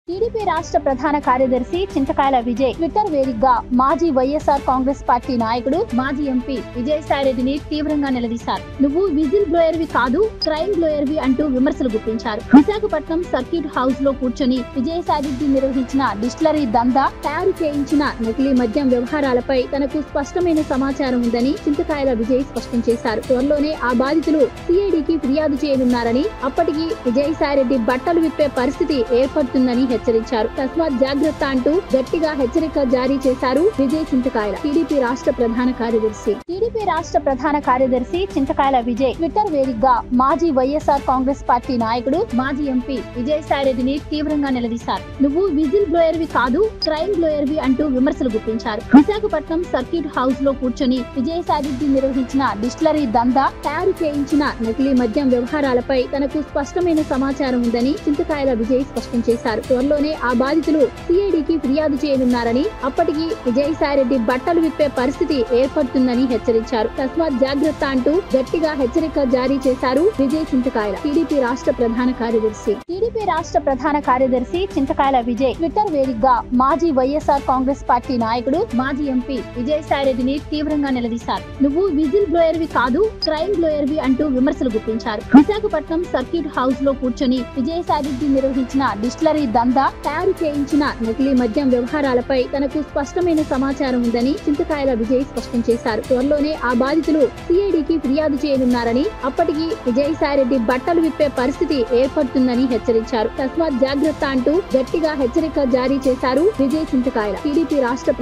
TDP రాష్ట్ర ప్రధాన కార్యదర్శి చింతకాయల విజయ్ ట్విట్టర్ వేదికగా మాజీ వైఎస్ఆర్ కాంగ్రెస్ పార్టీ నాయకుడు మాజీ ఎంపీ విజయసాయిరెడ్డిని తీవ్రంగా నిలదీశారు. నువ్వు విజిల్ బ్లోయర్వి కాదు, క్రైమ్ బ్లోయర్వి అంటూ విమర్శలు గుప్పించారు. విశాఖపట్నం సర్క్యూట్ హౌస్ లో కూర్చొని విజయసాయిరెడ్డి నిర్వహించిన డిస్టిలరీ దందా, తయారు చేయించిన నకిలీ మద్యం వ్యవహారాలపై తనకు స్పష్టమైన సమాచారం ఉందని చింతకాయల విజయ్ స్పష్టం చేశారు. త్వరలోనే ఆ బాధితులు సిఐడికి ఫిర్యాదు చేయనున్నారని, అప్పటికి విజయసాయిరెడ్డి బట్టలు విప్పే పరిస్థితి ఏర్పడుతుందని హెచ్చరించారు. తస్మాత్ జాగ్రత్త అంటూ గట్టిగా హెచ్చరిక జారీ చేశారు విజయ్ చింతకాయల. టీడీపీ రాష్ట్ర ప్రధాన కార్యదర్శి చింతకాయల విజయ్ ట్విట్టర్ వేదికగా మాజీ వైఎస్ఆర్ కాంగ్రెస్ పార్టీ నాయకుడు మాజీ ఎంపీ విజయసాయిరెడ్డిని తీవ్రంగా నిలదీశారు. నువ్వు విజిల్ బ్లోయర్వి కాదు, క్రైమ్ బ్లోయర్వి అంటూ విమర్శలు గుప్పించారు. విశాఖపట్నం సర్క్యూట్ హౌస్ లో కూర్చొని విజయసాయిరెడ్డి నిర్వహించిన డిస్టిలరీ దందా, తయారు చేయించిన నకిలీ మద్యం వ్యవహారాలపై తనకు స్పష్టమైన సమాచారం ఉందని చింతకాయల విజయ్ స్పష్టం చేశారు. త్వరలోనే ఆ బాధితులు సిఐడికి ఫిర్యాదు చేయనున్నారని, అప్పటికి విజయసాయిరెడ్డి బట్టలు విప్పే పరిస్థితి ఏర్పడుతుందని హెచ్చరించారు. తస్మాత్ జాగ్రత్త అంటూ గట్టిగా హెచ్చరిక జారీ చేశారు విజయ్ చింతకాయల. టీడీపీ రాష్ట్ర ప్రధాన కార్యదర్శి చింతకాయల విజయ్ ట్విట్టర్ వేదికగా మాజీ వైఎస్ఆర్ కాంగ్రెస్ పార్టీ నాయకుడు మాజీ ఎంపీ విజయసాయిరెడ్డిని తీవ్రంగా నిలదీశారు. నువ్వు విజిల్ బ్లోయర్వి కాదు, క్రైమ్ బ్లోయర్వి అంటూ విమర్శలు గుప్పించారు. విశాఖపట్నం సర్క్యూట్ హౌస్ లో కూర్చొని విజయసాయిరెడ్డి నిర్వహించిన డిస్టిలరీ దందా, తయారు చేయించిన నకిలీ మద్యం వ్యవహారాలపై తనకు స్పష్టమైన సమాచారం ఉందని చింతకాయల విజయ్ స్పష్టం చేశారు. త్వరలోనే ఆ బాధితులు సిఐడికి ఫిర్యాదు చేయనున్నారని, అప్పటికి విజయసాయిరెడ్డి బట్టలు విప్పే పరిస్థితి ఏర్పడుతుందని హెచ్చరించారు. తస్మాత్ జాగ్రత్త అంటూ గట్టిగా హెచ్చరిక జారీ చేశారు విజయ్ చింతకాయల. టీడీపీ రాష్ట్ర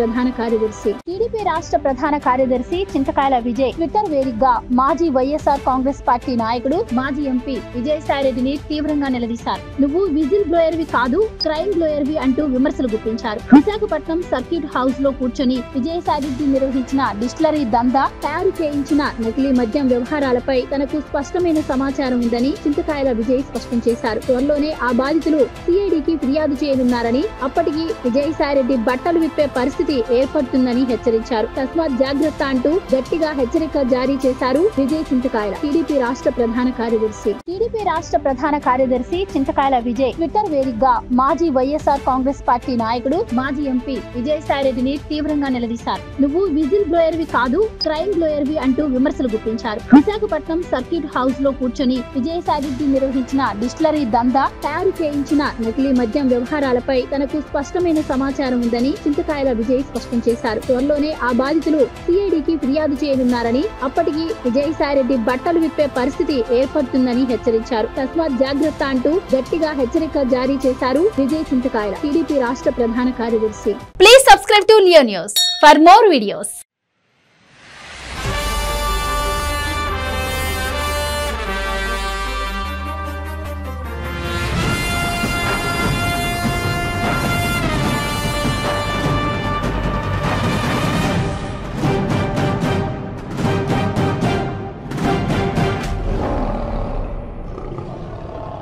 ప్రధాన కార్యదర్శి చింతకాయల విజయ్ ట్విట్టర్ వేదికగా మాజీ వైఎస్ఆర్ కాంగ్రెస్ పార్టీ నాయకుడు మాజీ ఎంపీ విజయసాయిరెడ్డిని తీవ్రంగా నిలదీశారు. నువ్వు విజిల్ బ్లోయర్వి కాదు, క్రైమ్ బ్లోయర్వి అంటూ విమర్శలు గుప్పించారు. విశాఖపట్నం సర్క్యూట్ హౌస్ లో కూర్చొని విజయసాయిరెడ్డి నిర్వహించిన డిస్టిలరీ దందా, తయారు చేయించిన నకిలీ మద్యం వ్యవహారాలపై తనకు స్పష్టమైన సమాచారం ఉందని చింతకాయల విజయ్ స్పష్టం చేశారు. త్వరలోనే ఆ బాధితులు సిఐడికి ఫిర్యాదు చేయనున్నారని, అప్పటికి విజయసాయిరెడ్డి బట్టలు విప్పే పరిస్థితి ఏర్పడుతుందని హెచ్చరించారు. తస్మాత్ జాగ్రత్త అంటూ గట్టిగా హెచ్చరిక జారీ చేశారు విజయ్ చింతకాయల. టీడీపీ రాష్ట్ర ప్రధాన కార్యదర్శి చింతకాయల విజయ్ ట్విట్టర్ వేదికగా మాజీ వైఎస్ఆర్ కాంగ్రెస్ పార్టీ నాయకుడు మాజీ ఎంపీ విజయసాయిరెడ్డిని తీవ్రంగా నిలదీశారు. నువ్వు విజిల్ బ్లోయర్వి కాదు, క్రైమ్ బ్లోయర్వి అంటూ విమర్శలు గుప్పించారు. విశాఖపట్నం సర్క్యూట్ హౌస్ లో కూర్చొని విజయసాయిరెడ్డి నిర్వహించిన డిస్టిలరీ దందా, తయారు చేయించిన నకిలీ మద్యం వ్యవహారాలపై తనకు స్పష్టమైన సమాచారం ఉందని చింతకాయల విజయ్ స్పష్టం చేశారు. త్వరలోనే ఆ బాధితులు సిఐడికి ఫిర్యాదు చేయనున్నారని, అప్పటికి విజయసాయిరెడ్డి బట్టలు విప్పే పరిస్థితి ఏర్పడుతుందని హెచ్చరించారు. తస్మాత్ జాగ్రత్త అంటూ గట్టిగా హెచ్చరిక జారీ చేశారు విజయ్ చింతకాయల. టీడీపీ రాష్ట్ర ప్రధాన కార్యదర్శి. Please subscribe to Leo News for more videos.